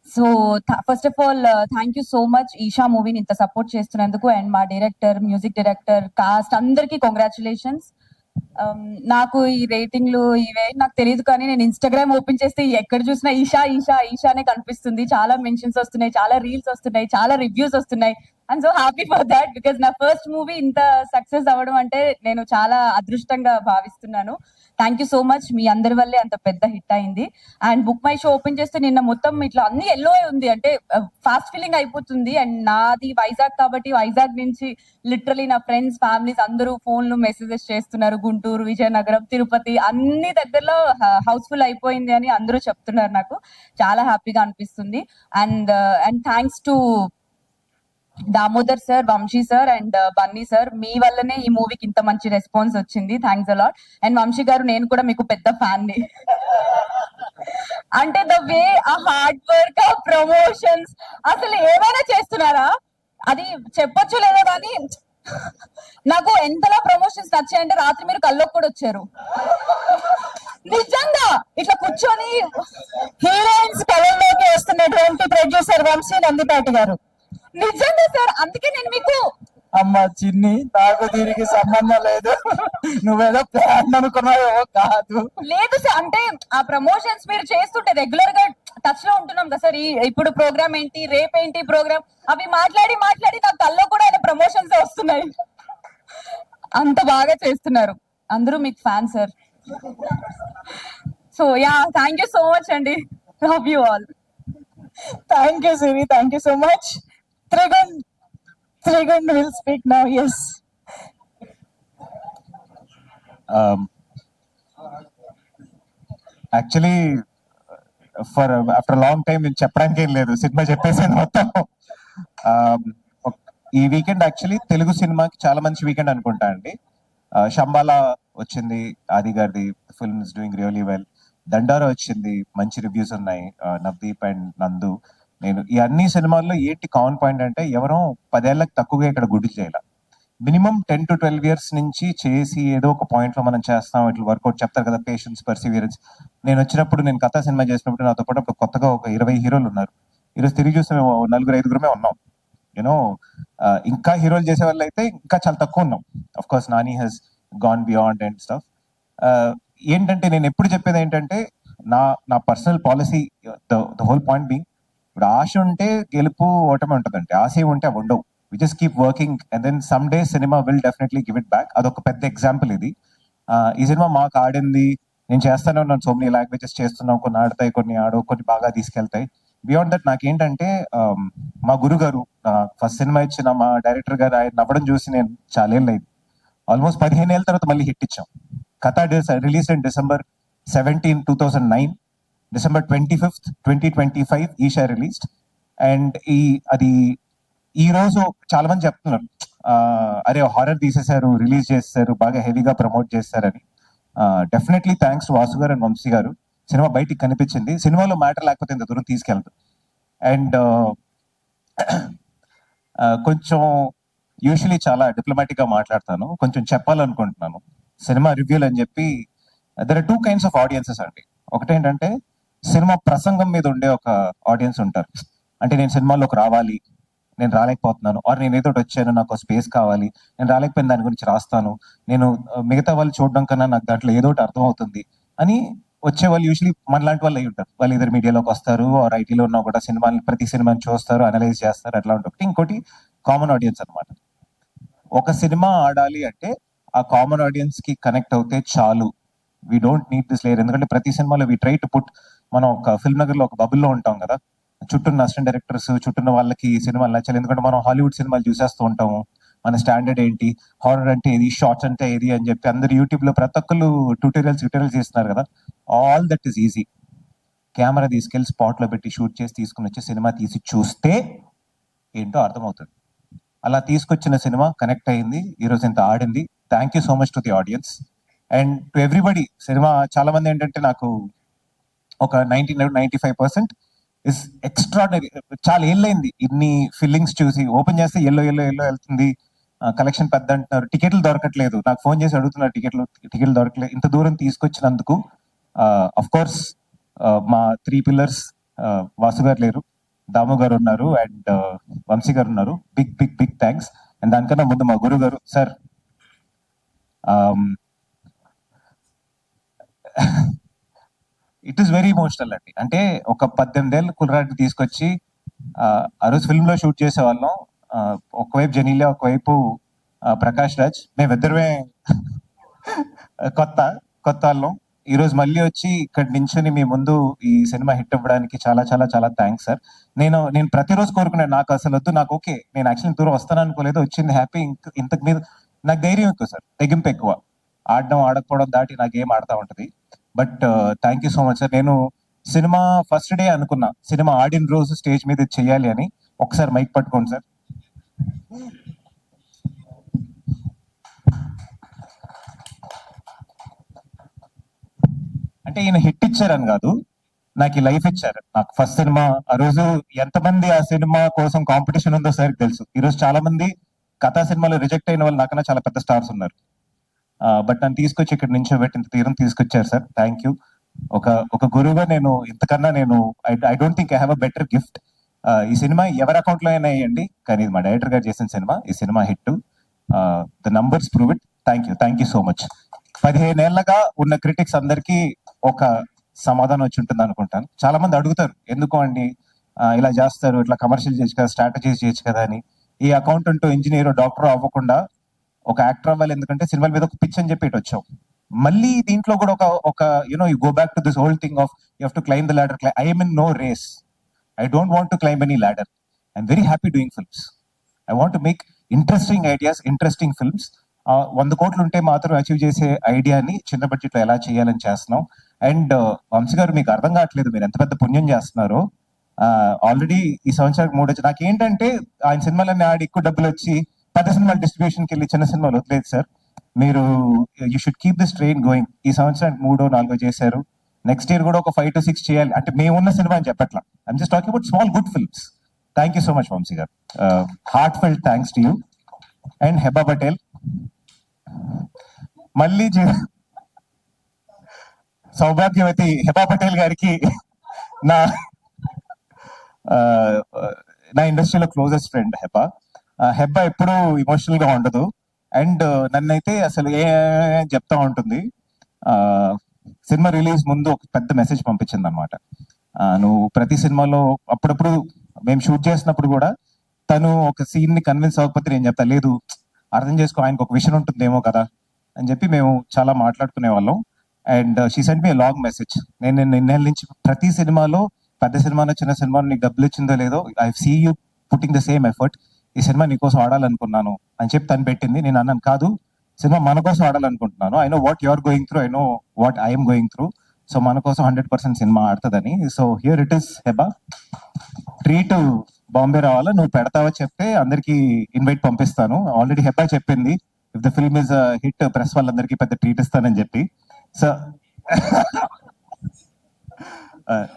So first of all thank you so much Eesha మూవీని ఇంత support చేస్తున్నందుకు, అండ్ మా డైరెక్టర్, మ్యూజిక్ డైరెక్టర్, కాస్ట్ అందరికీ కంగ్రాచులేషన్స్. నాకు ఈ రేటింగ్లు ఇవే నాకు తెలియదు, కానీ నేను ఇన్స్టాగ్రామ్ ఓపెన్ చేస్తే ఎక్కడ చూసినా ఈషా ఈషా ఈషానే కనిపిస్తుంది. చాలా మెన్షన్స్ వస్తున్నాయి, చాలా రీల్స్ వస్తున్నాయి, చాలా రివ్యూస్ వస్తున్నాయి. I'm so happy for that, because నా ఫస్ట్ మూవీ ఇంత సక్సెస్ అవ్వడం అంటే నేను చాలా అదృష్టంగా భావిస్తున్నాను. థ్యాంక్ యూ సో మచ్, మీ అందరి వల్లే అంత పెద్ద హిట్ అయింది. And book my show open చేస్తే నిన్న మొత్తం ఇట్లా అన్ని ఎల్లో ఉంది, అంటే ఫాస్ట్ ఫీలింగ్ అయిపోతుంది. అండ్ నాది వైజాగ్ కాబట్టి వైజాగ్ నుంచి లిటరలీ నా ఫ్రెండ్స్, ఫ్యామిలీస్ అందరూ ఫోన్లు మెసేజెస్ చేస్తున్నారు. గుంటూరు, విజయనగరం, తిరుపతి అన్ని దగ్గరలో హౌస్ఫుల్ అయిపోయింది అని అందరూ చెప్తున్నారు. నాకు చాలా హ్యాపీగా అనిపిస్తుంది. And thanks to Damodar sir, Vamshi sir and Bunny sir, మీ వల్లనే ఈ మూవీకి ఇంత మంచి రెస్పాన్స్ వచ్చింది. Thanks a lot. అండ్ వంశీ గారు, నేను కూడా మీకు పెద్ద ఫ్యాన్ ని. అంటే ద వే ఆ హార్డ్ వర్క్, ఆ ప్రమోషన్స్, అసలు ఏమైనా చేస్తున్నారా అది చెప్పొచ్చు లేదో కానీ నాకు ఎంతలా ప్రమోషన్స్ నచ్చాయంటే రాత్రి మీరు కల్లోకి కూడా వచ్చారు. నిజంగా ఇట్లా కూర్చొని హీరోయిన్స్ కళల్లోకి వస్తున్నటువంటి ప్రొడ్యూసర్ వంశీ నందిపేట గారు, నిజంగా సార్. అందుకే నేను మీకు అమ్మ చిన్ని, నాకు దీనికి సంబంధం లేదు, నువ్వేదో ప్లాన్ అనుకున్నావో కాదు. లేదు సార్, అంటే ఆ ప్రమోషన్స్ మీరు చేస్తుంటే రెగ్యులర్ గా టచ్ లో ఉంటున్నాం కదా సార్. ఇప్పుడు ప్రోగ్రామ్ ఏంటి, రేపేంటి ప్రోగ్రామ్, అవి మాట్లాడి మాట్లాడి నా కల్లో కూడా ఆయన ప్రమోషన్స్ వస్తున్నాయి. అంత బాగా చేస్తున్నారు. అందరూ మీకు fan sir. So yeah, thank you so much అండి. Love you all. Thank you Siri, thank you so much. Trigun will speak now. Yes. Actually, after a long time నేను చెప్పడానికి ఏం లేదు, సినిమా చెప్పేసాను మొత్తం. ఈ వీకెండ్ యాక్చువల్లీ తెలుగు సినిమాకి చాలా మంచి వీకెండ్ అనుకుంటా అండి. శంబాలా వచ్చింది, ఆది గారిది, film is doing really well. Dandora వచ్చింది, మంచి రివ్యూస్ ఉన్నాయి, నవదీప్ అండ్ నందు. నేను ఈ అన్ని సినిమాల్లో ఏంటి కామన్ పాయింట్ అంటే, ఎవరో 10 ఏళ్ళకి తక్కువగా ఇక్కడ గుడి చేయాల. మినిమం 10 to 12 years నుంచి చేసి ఏదో ఒక పాయింట్ లో మనం చేస్తాం, ఇట్లా వర్కౌట్ చెప్తారు కదా, పేషెన్స్, పర్సివియరెన్స్. నేను వచ్చినప్పుడు, నేను కథా సినిమా చేసినప్పుడు నాతో పాటు అప్పుడు కొత్తగా ఒక 20 హీరోలు ఉన్నారు. ఈరోజు తిరిగి చూస్తే మేము 4-5 ఉన్నాం. యూనో ఇంకా హీరోలు చేసే వాళ్ళు అయితే ఇంకా చాలా తక్కువ ఉన్నాం. Of course Nani he's gone beyond and stuff. ఏంటంటే నేను ఎప్పుడు చెప్పేది ఏంటంటే, నా personal policy, the whole point being, ఇప్పుడు ఆశ ఉంటే గెలుపు ఓటమి ఉంటుందంటే, ఆశ ఉంటే అవి ఉండవు. We just keep working and then some day cinema will definitely give it back. అదొక పెద్ద ఎగ్జాంపుల్ ఇది. ఈ సినిమా మాకు ఆడింది, నేను చేస్తానే ఉన్నాను, సో మెనీ లాంగ్వేజెస్ చేస్తున్నాం, కొన్ని ఆడతాయి, కొన్ని ఆడవు, కొన్ని బాగా తీసుకెళ్తాయి. బియాండ్ దట్ నాకేంటంటే, మా గురుగారు ఫస్ట్ సినిమా ఇచ్చిన మా డైరెక్టర్ గారు ఆయన నవ్వడం చూసి నేను చాలా ఏళ్ళు అయింది, ఆల్మోస్ట్ 15 ఏళ్ళ తర్వాత మళ్ళీ హిట్ ఇచ్చాం. Katha release in December 17, 2009. December 25th, 2025 Eesha released. And అది ఈ రోజు చాలా మంది చెప్తున్నారు, అరే హారర్ తీసేశారు, రిలీజ్ చేశారు, బాగా హెవీగా ప్రమోట్ చేశారని. డెఫినెట్లీ థ్యాంక్స్ టు వాసు గారు అండ్ వంశీ గారు. సినిమా బయటికి కనిపించింది. సినిమాలో మ్యాటర్ లేకపోతే ఇంత దూరం తీసుకెళ్దు. అండ్ కొంచెం యూజువలీ చాలా డిప్లొమాటిక్ గా మాట్లాడతాను, కొంచెం చెప్పాలనుకుంటున్నాను. సినిమా రివ్యూలు అని చెప్పి there are 2 kinds of audiences అండి. ఒకటేంటంటే, సినిమా ప్రసంగం మీద ఉండే ఒక ఆడియన్స్ ఉంటారు. అంటే నేను సినిమాలోకి రావాలి, నేను రాలేకపోతున్నాను, ఆర్ నేను ఏదో వచ్చాను, నాకు స్పేస్ కావాలి, నేను రాలేకపోయిన దాని గురించి రాస్తాను, నేను మిగతా వాళ్ళు చూడడం కన్నా నాకు దాంట్లో ఏదో అర్థం అవుతుంది అని వచ్చే వాళ్ళు యూజువలీ మన లాంటి వాళ్ళు అయి ఉంటారు. వాళ్ళు ఇద్దరు మీడియాలోకి వస్తారు, ఆర్ ఐటీలో ఉన్న కూడా సినిమాని, ప్రతి సినిమాని చూస్తారు, అనలైజ్ చేస్తారు, అట్లా ఉంటుంది. ఇంకోటి కామన్ ఆడియన్స్ అనమాట. ఒక సినిమా ఆడాలి అంటే ఆ కామన్ ఆడియన్స్ కి కనెక్ట్ అవుతే చాలు. We don't need this layer. ఎందుకంటే ప్రతి సినిమాలో వీ ట్రై టు పుట్, మనం ఒక ఫిల్మ్ నగర్ లో ఒక బబుల్లో ఉంటాం కదా, చుట్టూన్న అసిస్టెంట్ డైరెక్టర్స్, చుట్టూన్న వాళ్ళకి సినిమాలు నచ్చాలి. ఎందుకంటే మనం హాలీవుడ్ సినిమాలు చూసేస్తూ ఉంటాము, మన స్టాండర్డ్ ఏంటి, హారర్ అంటే ఏది, షార్ట్స్ అంటే ఏది అని చెప్పి అందరు యూట్యూబ్ లో ప్రతి ఒక్కరు ట్యూటోరియల్స్ చేస్తున్నారు కదా. All that is easy. Camera తీసుకెళ్లి స్పాట్ లో పెట్టి షూట్ చేసి తీసుకుని వచ్చి సినిమా తీసి చూస్తే ఏంటో అర్థమవుతుంది. అలా తీసుకొచ్చిన సినిమా కనెక్ట్ అయింది, ఈరోజు ఇంత ఆడింది. Thank you so much to the audience and to everybody. Cinema చాలా మంది ఏంటంటే, నాకు ఒక 95% ఇస్ ఎక్స్ట్రాడనరీ. చాలా ఏళ్ళైంది ఇన్ని ఫీలింగ్స్ చూసి. ఓపెన్ చేస్తే ఎల్లో వెళ్తుంది, కలెక్షన్ పెద్ద అంటున్నారు, టికెట్లు దొరకట్లేదు, నాకు ఫోన్ చేసి అడుగుతున్నారు టికెట్లు దొరకలేదు. ఇంత దూరం తీసుకొచ్చినందుకు అఫ్ కోర్స్ మా 3 pillars వాసు గారు లేరు, దాము గారు ఉన్నారు అండ్ వంశీ గారు ఉన్నారు. Big big big thanks. And దానికన్నా ముందు మా గురువు గారు sir, it is very emotional అండి. అంటే ఒక 18 ఏళ్ళ కుర్రాడిని తీసుకొచ్చి ఆ రోజు ఫిల్మ్ లో షూట్ చేసే వాళ్ళం. ఒకవైపు జనీలియా, ఒకవైపు ప్రకాష్ రాజ్, మేమిద్దరమే కొత్త వాళ్ళం. ఈ రోజు మళ్ళీ వచ్చి ఇక్కడ నించుని మీ ముందు ఈ సినిమా హిట్ అవ్వడానికి చాలా చాలా చాలా థ్యాంక్స్ సార్. నేను ప్రతిరోజు కోరుకున్నాను, నాకు అసలు వద్దు, నాకు ఓకే, నేను యాక్చువల్లీ దూరం వస్తాను అనుకోలేదు, వచ్చింది హ్యాపీ. ఇంతకు మీద నాకు ధైర్యం ఎక్కువ సార్, తెగింపు ఎక్కువ. ఆడడం ఆడకపోవడం దాటి నాకు ఏం ఆడుతూ ఉంటది. But thank you so much sir. నేను సినిమా ఫస్ట్ డే అనుకున్నా, సినిమా ఆడిన రోజు స్టేజ్ మీద ఇది చెయ్యాలి అని. ఒకసారి మైక్ పట్టుకోండి సార్. అంటే ఈయన హిట్ ఇచ్చారని కాదు, నాకు ఈ లైఫ్ ఇచ్చారు. నాకు ఫస్ట్ సినిమా ఆ రోజు ఎంతమంది ఆ సినిమా కోసం కాంపిటీషన్ ఉందో సార్ తెలుసు. ఈ రోజు చాలా మంది కథా సినిమాలో రిజెక్ట్ అయిన వాళ్ళు నాకన్నా చాలా పెద్ద స్టార్స్ ఉన్నారు. బట్ నన్ను తీసుకొచ్చి ఇక్కడ నించోబెట్టి ఇంత తీరం తీసుకొచ్చారు సార్. Thank you. ఒక గురువుగా నేను ఇంతకన్నా I don't think I have a better gift. ఈ సినిమా ఎవరి అకౌంట్ లో అయినా వేయండి, కానీ ఇది మా డైరెక్టర్ గారు చేసిన సినిమా. ఈ cinema hit, the numbers prove it. Thank you so much. 15 ఏళ్లగా ఉన్న క్రిటిక్స్ అందరికీ ఒక సమాధానం వచ్చి ఉంటుంది అనుకుంటాను. చాలా మంది అడుగుతారు, ఎందుకు అండి ఇలా చేస్తారు, ఇట్లా కమర్షియల్ చేయొచ్చు కదా, స్ట్రాటజీస్ చేయొచ్చు కదా అని. ఈ అకౌంటెంట్, ఇంజనీర్, డాక్టర్ అవ్వకుండా ఒక యాక్టర్ అవ్వాలి, ఎందుకంటే సినిమాల మీద ఒక పిచ్ అని చెప్పి ఇటు వచ్చాం. మళ్ళీ దీంట్లో కూడా ఒక you go back to this whole thing of you have to claim the ladder. I am in no race. I don't want to climb any ladder. I'm very happy doing films. I want to make interesting ideas, interesting films. 100 కోట్లు ఉంటే మాత్రం achieve చేసే ఐడియాని చిన్న budget లో ఎలా చేయాలని చేస్తున్నాం. అండ్ వంశీ గారు, మీకు అర్థం కావట్లేదు మీరు ఎంత పెద్ద పుణ్యం చేస్తున్నారో. ఆల్రెడీ ఈ సంవత్సరానికి 3 వచ్చి, నాకు ఏంటంటే ఆయన సినిమాలన్నీ ఆడి ఎక్కువ డబ్బులు వచ్చి పెద్ద సినిమాలు డిస్ట్రిబ్యూషన్కి వెళ్ళి చిన్న సినిమాలు వదిలేదు సార్. మీరు you should keep this train going. ఈ సంవత్సరానికి 3, 4 చేశారు. నెక్స్ట్ ఇయర్ కూడా ఒక 5 to 6 చేయాలి. అంటే మేమున్న సినిమా అని చెప్పట్లా, I'm just talking about small good films. Thank you so much Vamshi గారు. Heartfelt thanks to you. And Heba Patel, మళ్ళీ సౌభాగ్యవతి హెబా పటేల్ గారికి నా ఇండస్ట్రీలో క్లోజెస్ట్ ఫ్రెండ్ హెబా. హెబ్బా ఎప్పుడూ ఇమోషనల్ గా ఉండదు. అండ్ నన్నైతే అసలు చెప్తా ఉంటుంది. సినిమా రిలీజ్ ముందు ఒక పెద్ద మెసేజ్ పంపించింది అనమాట. నువ్వు ప్రతి సినిమాలో అప్పుడప్పుడు మేము షూట్ చేసినప్పుడు కూడా తను ఒక సీన్ ని కన్విన్స్ అవ్వకపోతే నేను చెప్తా, లేదు అర్థం చేసుకో, ఆయనకు ఒక విషయం ఉంటుందేమో కదా అని చెప్పి మేము చాలా మాట్లాడుకునే వాళ్ళం. And she sent me long message. నేను ఇన్నేళ్ళ నుంచి ప్రతి సినిమాలో, పెద్ద సినిమాలో చిన్న సినిమాలో నీకు డబ్బులు ఇచ్చిందో లేదో, I see you putting the same effort. ఈ సినిమా నీకోసం ఆడాలనుకున్నాను అని చెప్పి తను పెట్టింది. నేను అన్నాను, కాదు, సినిమా మన కోసం ఆడాలనుకుంటున్నాను. I know what you are going through, I know what I'm going through. So మన కోసం 100% సినిమా ఆడుతుందని. So here it is Heba, treat Bombay రావాలా, నువ్వు పెడతావా చెప్తే అందరికి ఇన్వైట్ పంపిస్తాను. ఆల్రెడీ హెబా చెప్పింది, if the film is hit press వాళ్ళందరికీ పెద్ద ట్రీట్ ఇస్తానని చెప్పి. సో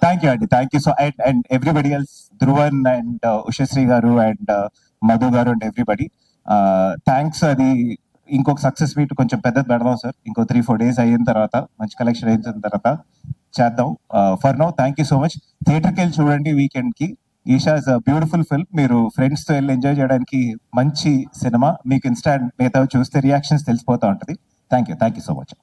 థ్యాంక్ యూ అండి, thank you. So and everybody else, Dhruvan and Ushasri గారు అండ్ మధు గారు అండ్ ఎవ్రీబడి థ్యాంక్స్. అది ఇంకొక సక్సెస్ మీట్ కొంచెం పెద్దది పెడదాం సార్. ఇంకో 3-4 days అయిన తర్వాత, మంచి కలెక్షన్ అయిన తర్వాత చేద్దాం. For now thank you so much. థియేటర్కి వెళ్ళి చూడండి వీకెండ్ కి. Eesha is a beautiful film. మీరు ఫ్రెండ్స్ తో వెళ్ళి ఎంజాయ్ చేయడానికి మంచి సినిమా. మీకు ఇన్స్టాంట్ మిగతా చూస్తే రియాక్షన్స్ తెలిసిపోతా ఉంటుంది. Thank you so much.